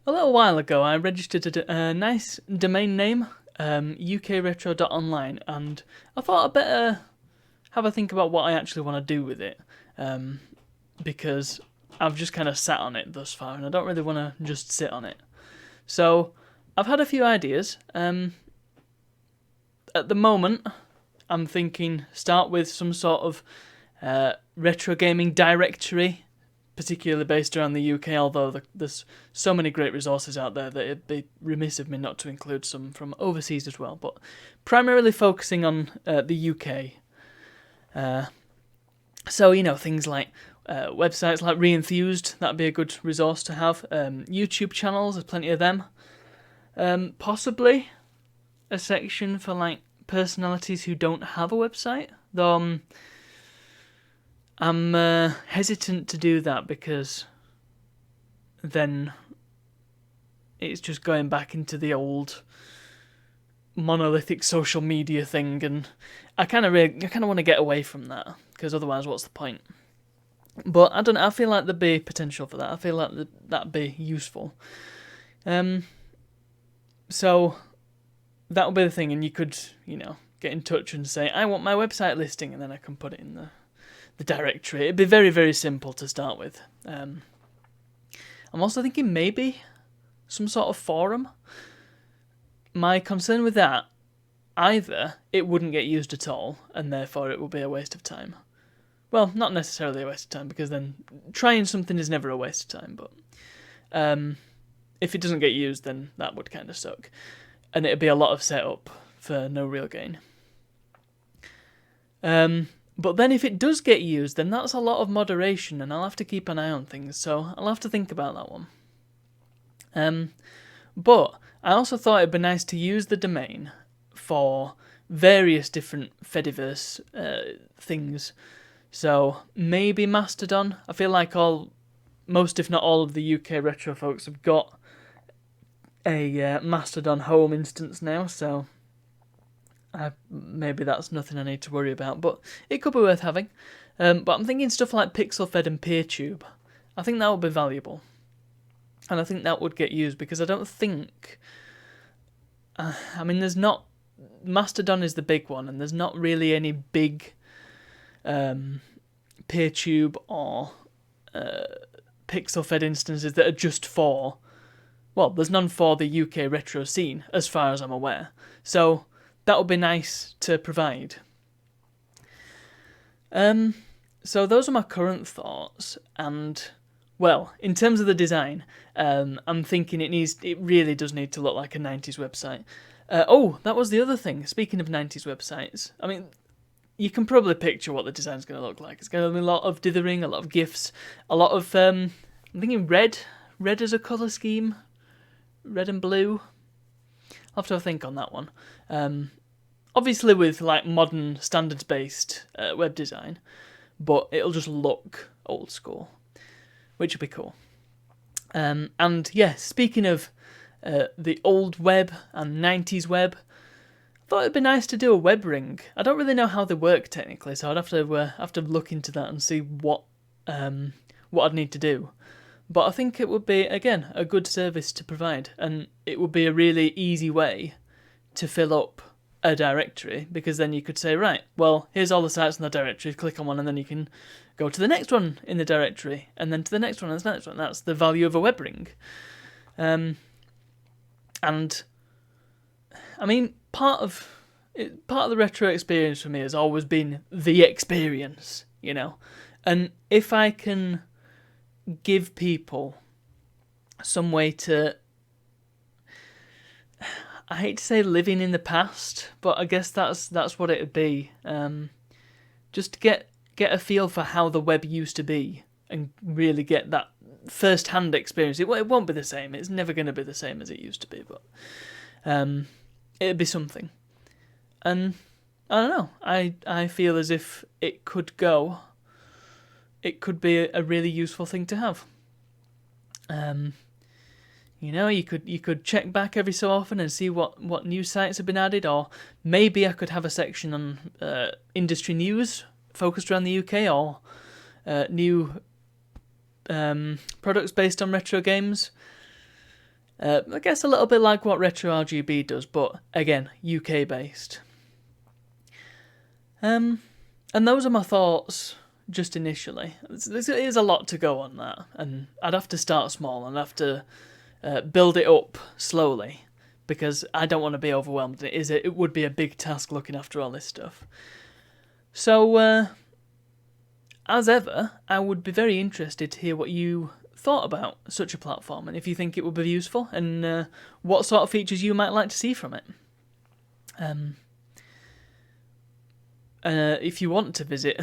A little while ago, I registered a nice domain name, ukretro.online, and I thought I'd better have a think about what I actually want to do with it, um, because I've just kind of sat on it thus far, and I don't really want to just sit on it. So I've had a few ideas. At the moment, I'm thinking start with some sort of retro gaming directory, particularly based around the UK, although there's so many great resources out there that it'd be remiss of me not to include some from overseas as well, but primarily focusing on the UK. So, things like websites like Reenthused, that'd be a good resource to have. YouTube channels, there's plenty of them. Possibly a section for like personalities who don't have a website, though I'm hesitant to do that because then it's just going back into the old monolithic social media thing, and I kind of want to get away from that because otherwise, what's the point? But I don't know. I feel like there'd be potential for that. I feel like that'd be useful. So that would be the thing, and you could, get in touch and say, I want my website listing, and then I can put it in the directory. It'd be very, very simple to start with. I'm also thinking maybe some sort of forum. My concern with that, either it wouldn't get used at all, and therefore it will be a waste of time. Well, not necessarily a waste of time, because then trying something is never a waste of time, but if it doesn't get used, then that would kind of suck. And it'd be a lot of setup for no real gain. But then if it does get used, then that's a lot of moderation, and I'll have to keep an eye on things, so I'll have to think about that one. But I also thought it'd be nice to use the domain for various different Fediverse things. So maybe Mastodon. I feel like most if not all of the UK retro folks have got a Mastodon home instance now, so maybe that's nothing I need to worry about, but it could be worth having. But I'm thinking stuff like PixelFed and PeerTube. I think that would be valuable. And I think that would get used because I don't think... there's not... Mastodon is the big one, and there's not really any big PeerTube or PixelFed instances that are just for... Well, there's none for the UK retro scene, as far as I'm aware. So that would be nice to provide. So those are my current thoughts, and... Well, in terms of the design, I'm thinking it really does need to look like a 90s website. That was the other thing. Speaking of 90s websites, you can probably picture what the design's going to look like. It's going to be a lot of dithering, a lot of GIFs, a lot of, I'm thinking red as a colour scheme, red and blue. I'll have to think on that one. Obviously with like modern standards-based web design, but it'll just look old school, which would be cool. And yeah, speaking of the old web and 90s web, I thought it'd be nice to do a web ring. I don't really know how they work technically, so I'd have to look into that and see what I'd need to do. But I think it would be, again, a good service to provide, and it would be a really easy way to fill up a directory, because then you could say, right, well, here's all the sites in the directory, click on one, and then you can go to the next one in the directory, and then to the next one, and the next one. That's the value of a web ring. And, part of the retro experience for me has always been the experience, and if I can give people some way to... I hate to say living in the past, but I guess that's what it would be. Just to get a feel for how the web used to be and really get that first-hand experience. It won't be the same. It's never going to be the same as it used to be, but it'd be something. And I don't know. I feel as if it could be a really useful thing to have. You could check back every so often and see what new sites have been added, or maybe I could have a section on industry news focused around the UK, or new products based on retro games. I guess a little bit like what Retro RGB does, but again, UK based. And those are my thoughts just initially. There's a lot to go on that, and I'd have to start small and have to build it up slowly, because I don't want to be overwhelmed. It would be a big task looking after all this stuff. So, as ever, I would be very interested to hear what you thought about such a platform, and if you think it would be useful, and what sort of features you might like to see from it. If you want to visit,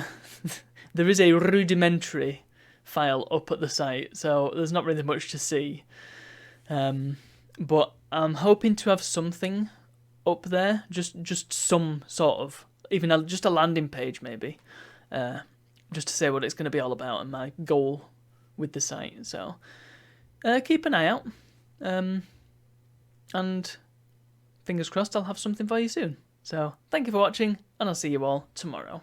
there is a rudimentary file up at the site, so there's not really much to see. But I'm hoping to have something up there, just some sort of, even just a landing page maybe, just to say what it's going to be all about and my goal with the site. So keep an eye out, and fingers crossed I'll have something for you soon. So thank you for watching, and I'll see you all tomorrow.